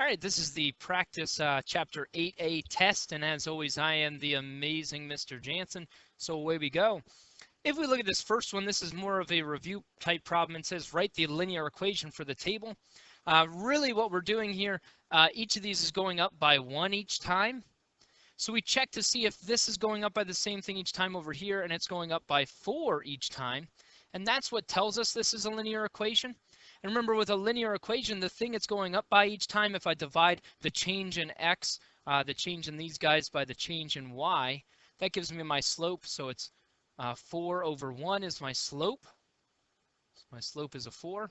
All right, this is the practice chapter 8A test, and as always, I am the amazing Mr. Jansen. So away we go. If we look at this first one, this is more of a review type problem. It says write the linear equation for the table. Really what we're doing here, each of these is going up by 1 each time. So we check to see if this is going up by the same thing each time over here, and it's going up by 4 each time. And that's what tells us this is a linear equation. And remember, with a linear equation, the thing it's going up by each time, if I divide the change in x, the change in these guys by the change in y, that gives me my slope. So it's 4 over 1 is my slope. So my slope is a 4.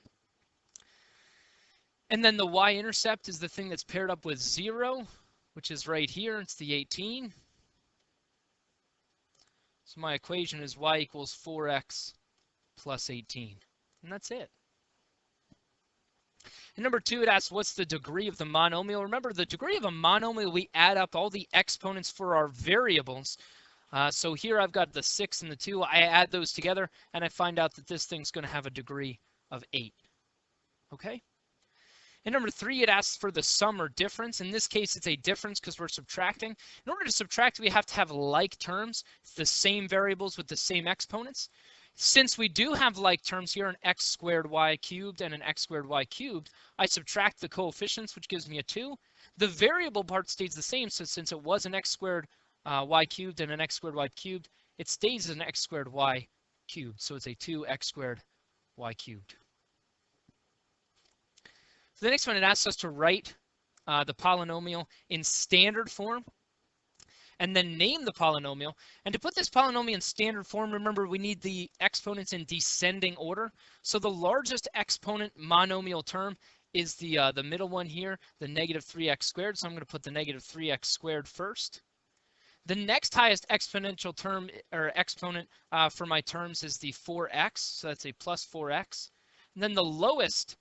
And then the y-intercept is the thing that's paired up with 0, which is right here. It's the 18. So my equation is y equals 4x plus 18. And that's it. And number 2, it asks, what's the degree of the monomial? Remember, the degree of a monomial, we add up all the exponents for our variables. So here I've got the 6 and the 2. I add those together, and I find out that this thing's going to have a degree of 8. Okay? And number 3, it asks for the sum or difference. In this case, it's a difference because we're subtracting. In order to subtract, we have to have like terms. It's the same variables with the same exponents. Since we do have like terms here, an x squared y cubed and an x squared y cubed, I subtract the coefficients, which gives me a 2. The variable part stays the same, so since it was an x squared y cubed and an x squared y cubed, it stays as an x squared y cubed. So it's a 2x squared y cubed. So the next one, it asks us to write the polynomial in standard form, and then name the polynomial. And to put this polynomial in standard form, remember we need the exponents in descending order. So the largest exponent monomial term is the middle one here, the negative 3x squared. So I'm going to put the negative 3x squared first. The next highest exponential term or exponent for my terms is the 4x. So that's a plus 4x. And then the lowest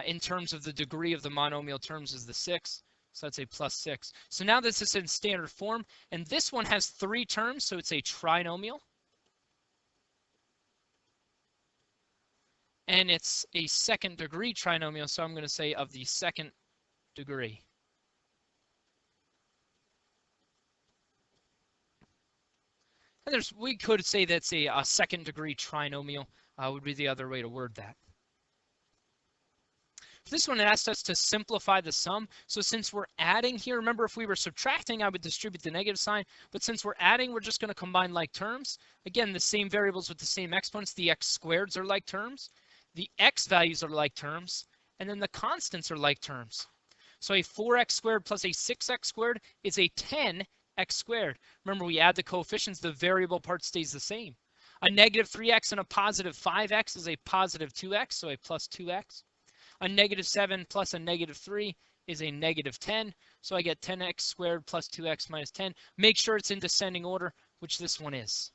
in terms of the degree of the monomial terms is the 6. So that's a plus 6. So now this is in standard form, and this one has 3 terms, so it's a trinomial. And it's a second degree trinomial, so I'm going to say of the second degree. And we could say that's a second degree trinomial, would be the other way to word that. This one asks us to simplify the sum. So since we're adding here, remember if we were subtracting, I would distribute the negative sign. But since we're adding, we're just going to combine like terms. Again, the same variables with the same exponents. The x squareds are like terms. The x values are like terms. And then the constants are like terms. So a 4x squared plus a 6x squared is a 10x squared. Remember, we add the coefficients. The variable part stays the same. A negative 3x and a positive 5x is a positive 2x, so a plus 2x. A negative 7 plus a negative 3 is a negative 10. So I get 10x squared plus 2x minus 10. Make sure it's in descending order, which this one is.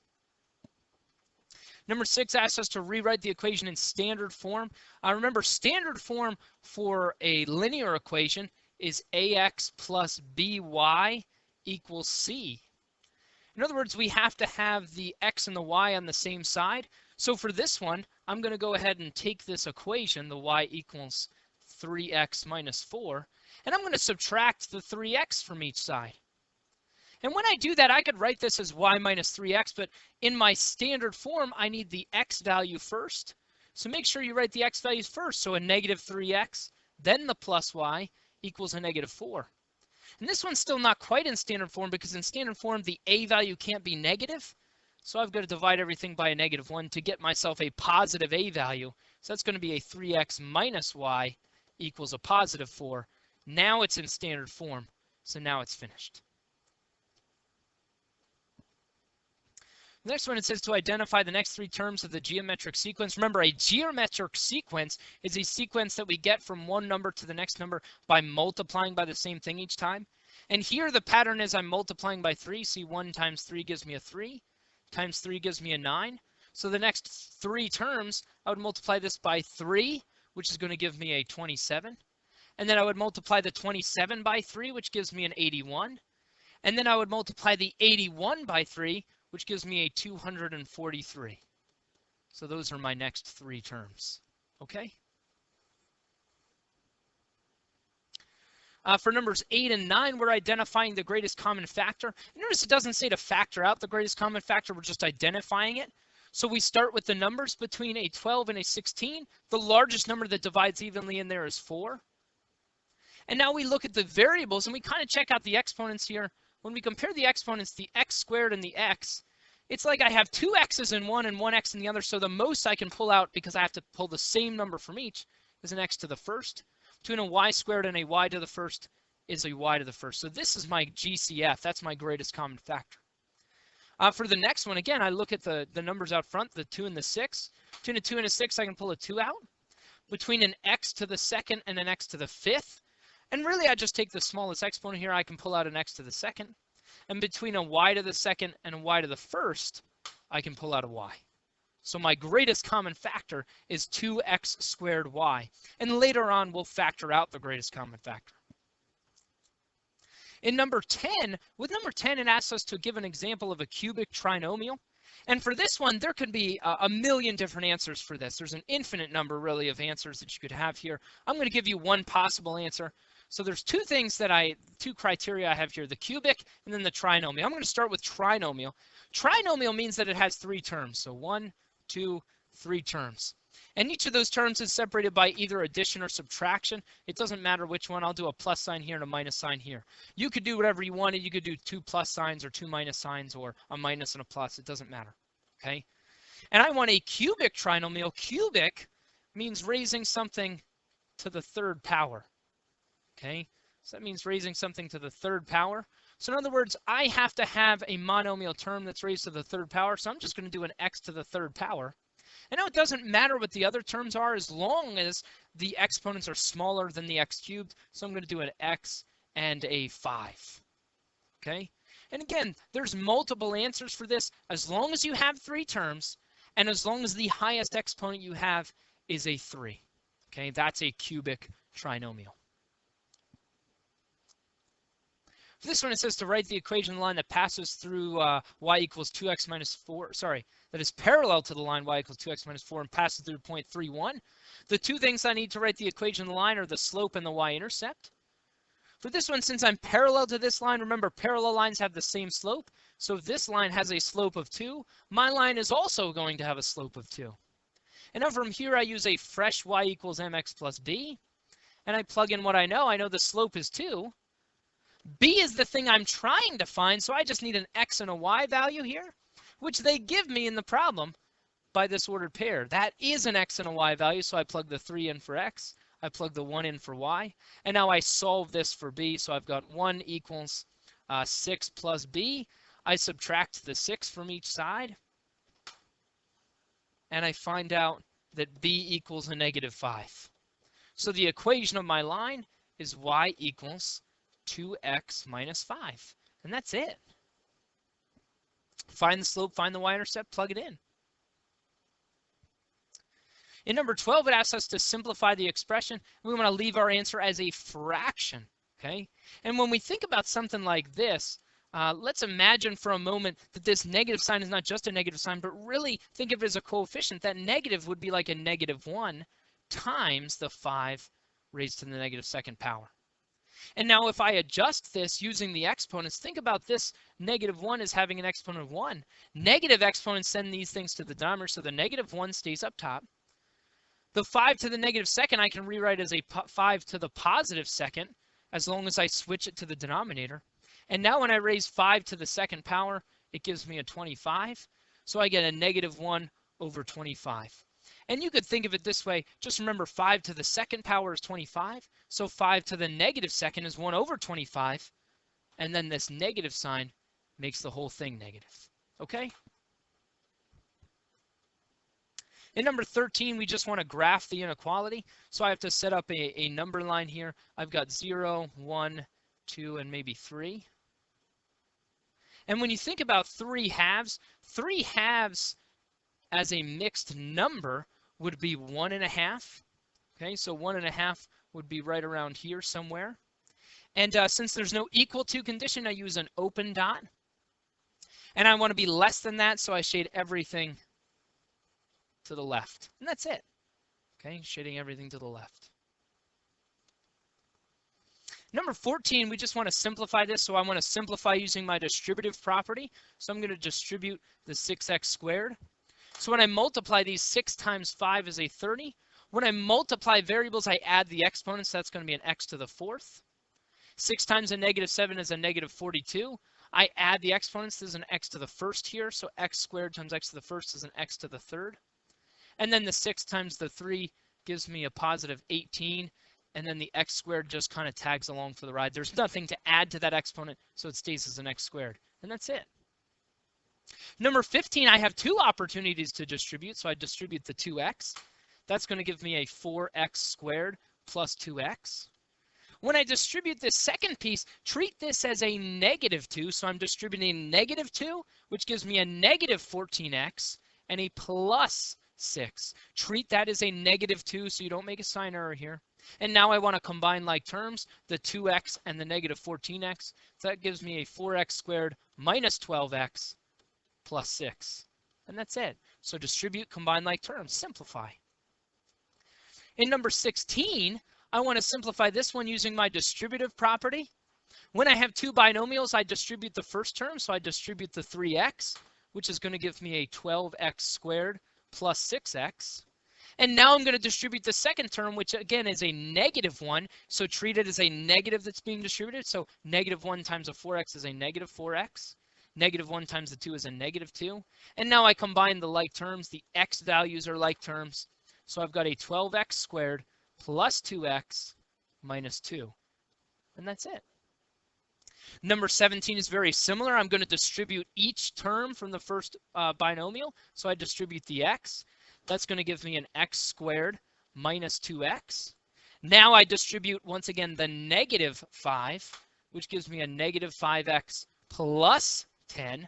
Number 6 asks us to rewrite the equation in standard form. Remember, standard form for a linear equation is ax plus by equals c. In other words, we have to have the x and the y on the same side. So for this one, I'm going to go ahead and take this equation, the y equals 3x minus 4, and I'm going to subtract the 3x from each side. And when I do that, I could write this as y minus 3x, but in my standard form, I need the x value first. So make sure you write the x values first. So a negative 3x, then the plus y equals a negative 4. And this one's still not quite in standard form because in standard form, the a value can't be negative. So I've got to divide everything by a negative 1 to get myself a positive a value. So that's going to be a 3x minus y equals a positive 4. Now it's in standard form. So now it's finished. The next one, it says to identify the next 3 terms of the geometric sequence. Remember, a geometric sequence is a sequence that we get from one number to the next number by multiplying by the same thing each time. And here the pattern is I'm multiplying by 3. See, 1 times 3 gives me a 3. Times 3 gives me a 9. So the next 3 terms, I would multiply this by 3, which is going to give me a 27. And then I would multiply the 27 by 3, which gives me an 81. And then I would multiply the 81 by 3, which gives me a 243. So those are my next 3 terms. Okay? For numbers 8 and 9, we're identifying the greatest common factor. Notice it doesn't say to factor out the greatest common factor, we're just identifying it. So we start with the numbers between a 12 and a 16. The largest number that divides evenly in there is 4. And now we look at the variables and we kind of check out the exponents here. When we compare the exponents, the x squared and the x, it's like I have 2 x's in one and 1 x in the other. So the most I can pull out, because I have to pull the same number from each, is an x to the first. Between a y squared and a y to the first is a y to the first. So this is my GCF. That's my greatest common factor. For the next one, again, I look at the numbers out front, the 2 and the 6. Between a 2 and a 6, I can pull a 2 out. Between an x to the second and an x to the fifth, and really I just take the smallest exponent here, I can pull out an x to the second. And between a y to the second and a y to the first, I can pull out a y. So my greatest common factor is 2x squared y. And later on, we'll factor out the greatest common factor. In number 10, with number 10, it asks us to give an example of a cubic trinomial. And for this one, there could be a million different answers for this. There's an infinite number, really, of answers that you could have here. I'm going to give you one possible answer. So there's two criteria I have here, the cubic and then the trinomial. I'm going to start with trinomial. Trinomial means that it has 3 terms. So 1, 2, 3 terms. And each of those terms is separated by either addition or subtraction. It doesn't matter which one. I'll do a plus sign here and a minus sign here. You could do whatever you wanted. You could do 2 plus signs or 2 minus signs or a minus and a plus. It doesn't matter. Okay? And I want a cubic trinomial. Cubic means raising something to the 3rd power. Okay? So that means raising something to the 3rd power. So in other words, I have to have a monomial term that's raised to the 3rd power. So I'm just going to do an x to the 3rd power. And now it doesn't matter what the other terms are as long as the exponents are smaller than the x cubed. So I'm going to do an x and a 5. Okay? And again, there's multiple answers for this as long as you have 3 terms and as long as the highest exponent you have is a 3. Okay? That's a cubic trinomial. For this one, it says to write the equation line that passes through y equals 2x minus 4, that is parallel to the line y equals 2x minus 4 and passes through point 3,1. The 2 things I need to write the equation line are the slope and the y-intercept. For this one, since I'm parallel to this line, remember parallel lines have the same slope. So if this line has a slope of 2, my line is also going to have a slope of 2. And now from here, I use a fresh y equals mx plus b. And I plug in what I know. I know the slope is 2. B is the thing I'm trying to find, so I just need an x and a y value here, which they give me in the problem by this ordered pair. That is an x and a y value, so I plug the 3 in for x, I plug the 1 in for y, and now I solve this for b, so I've got 1 equals 6 plus b. I subtract the 6 from each side, and I find out that b equals a negative 5. So the equation of my line is y equals 2x minus 5. And that's it. Find the slope, find the y-intercept, plug it in. In number 12, it asks us to simplify the expression. We want to leave our answer as a fraction. Okay? And when we think about something like this, let's imagine for a moment that this negative sign is not just a negative sign, but really think of it as a coefficient. That negative would be like a negative 1 times the 5 raised to the negative 2nd power. And now if I adjust this using the exponents, think about this negative 1 as having an exponent of 1. Negative exponents send these things to the denominator, so the negative 1 stays up top. The 5 to the negative 2nd I can rewrite as a 5 to the positive 2nd as long as I switch it to the denominator. And now when I raise 5 to the 2nd power, it gives me a 25. So I get a negative 1 over 25. And you could think of it this way. Just remember 5 to the 2nd power is 25. So 5 to the negative 2nd is 1 over 25. And then this negative sign makes the whole thing negative. Okay? In number 13, we just want to graph the inequality. So I have to set up a number line here. I've got 0, 1, 2, and maybe 3. And when you think about 3 halves as a mixed number would be 1.5. Okay, so 1.5 would be right around here somewhere. And since there's no equal to condition, I use an open dot. And I want to be less than that, so I shade everything to the left. And that's it. Okay, shading everything to the left. Number 14, we just want to simplify this, so I want to simplify using my distributive property. So I'm going to distribute the 6x squared. So when I multiply these, 6 times 5 is a 30. When I multiply variables, I add the exponents. So that's going to be an x to the 4th. 6 times a negative 7 is a negative 42. I add the exponents. There's an x to the 1st here. So x squared times x to the 1st is an x to the 3rd. And then the 6 times the 3 gives me a positive 18. And then the x squared just kind of tags along for the ride. There's nothing to add to that exponent, so it stays as an x squared. And that's it. Number 15, I have 2 opportunities to distribute, so I distribute the 2x. That's going to give me a 4x squared plus 2x. When I distribute this second piece, treat this as a negative 2, so I'm distributing negative 2, which gives me a negative 14x and a plus 6. Treat that as a negative 2, so you don't make a sign error here. And now I want to combine like terms, the 2x and the negative 14x. So that gives me a 4x squared minus 12x plus 6. And that's it. So distribute, combine like terms, simplify. In number 16, I want to simplify this one using my distributive property. When I have 2 binomials, I distribute the first term. So I distribute the 3x, which is going to give me a 12x squared plus 6x. And now I'm going to distribute the second term, which again is a negative 1. So treat it as a negative that's being distributed. So negative 1 times a 4x is a negative 4x. Negative 1 times the 2 is a negative 2. And now I combine the like terms. The x values are like terms. So I've got a 12x squared plus 2x minus 2. And that's it. Number 17 is very similar. I'm going to distribute each term from the first binomial. So I distribute the x. That's going to give me an x squared minus 2x. Now I distribute, once again, the negative 5, which gives me a negative 5x plus 10.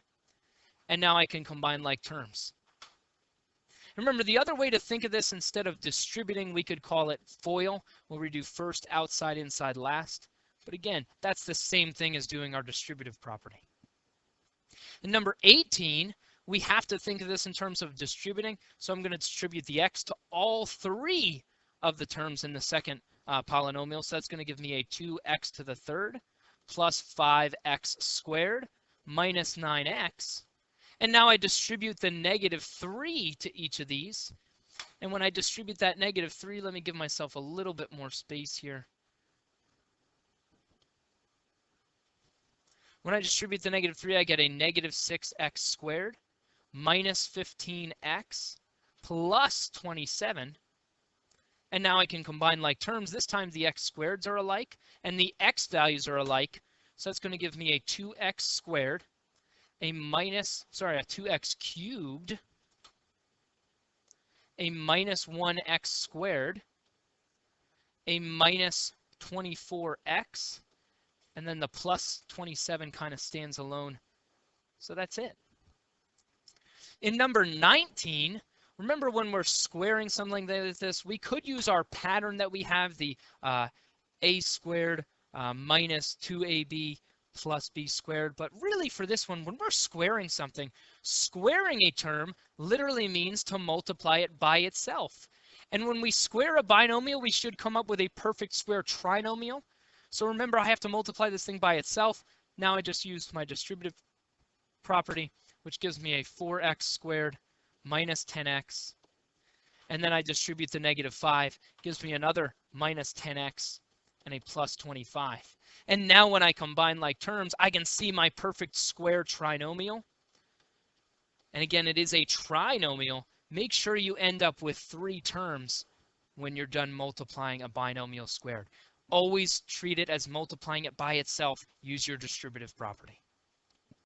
And now I can combine like terms. Remember, the other way to think of this, instead of distributing, we could call it FOIL, where we do first, outside, inside, last. But again, that's the same thing as doing our distributive property. And number 18, we have to think of this in terms of distributing. So I'm going to distribute the x to all 3 of the terms in the second polynomial. So that's going to give me a 2x to the 3rd plus 5x squared minus 9x. And now I distribute the negative 3 to each of these. And when I distribute that negative 3, let me give myself a little bit more space here. When I distribute the negative 3, I get a negative 6x squared minus 15x plus 27. And now I can combine like terms. This time the x squareds are alike and the x values are alike. So it's going to give me a 2x squared, a 2x cubed, a minus 1x squared, a minus 24x, and then the plus 27 kind of stands alone. So that's it. In number 19, remember when we're squaring something like this, we could use our pattern that we have, the a squared minus 2ab plus b squared. But really for this one, when we're squaring something, squaring a term literally means to multiply it by itself. And when we square a binomial, we should come up with a perfect square trinomial. So remember, I have to multiply this thing by itself. Now I just used my distributive property, which gives me a 4x squared minus 10x. And then I distribute the negative 5, gives me another minus 10x and a plus 25. And now when I combine like terms, I can see my perfect square trinomial. And again, it is a trinomial. Make sure you end up with 3 terms when you're done multiplying a binomial squared. Always treat it as multiplying it by itself. Use your distributive property.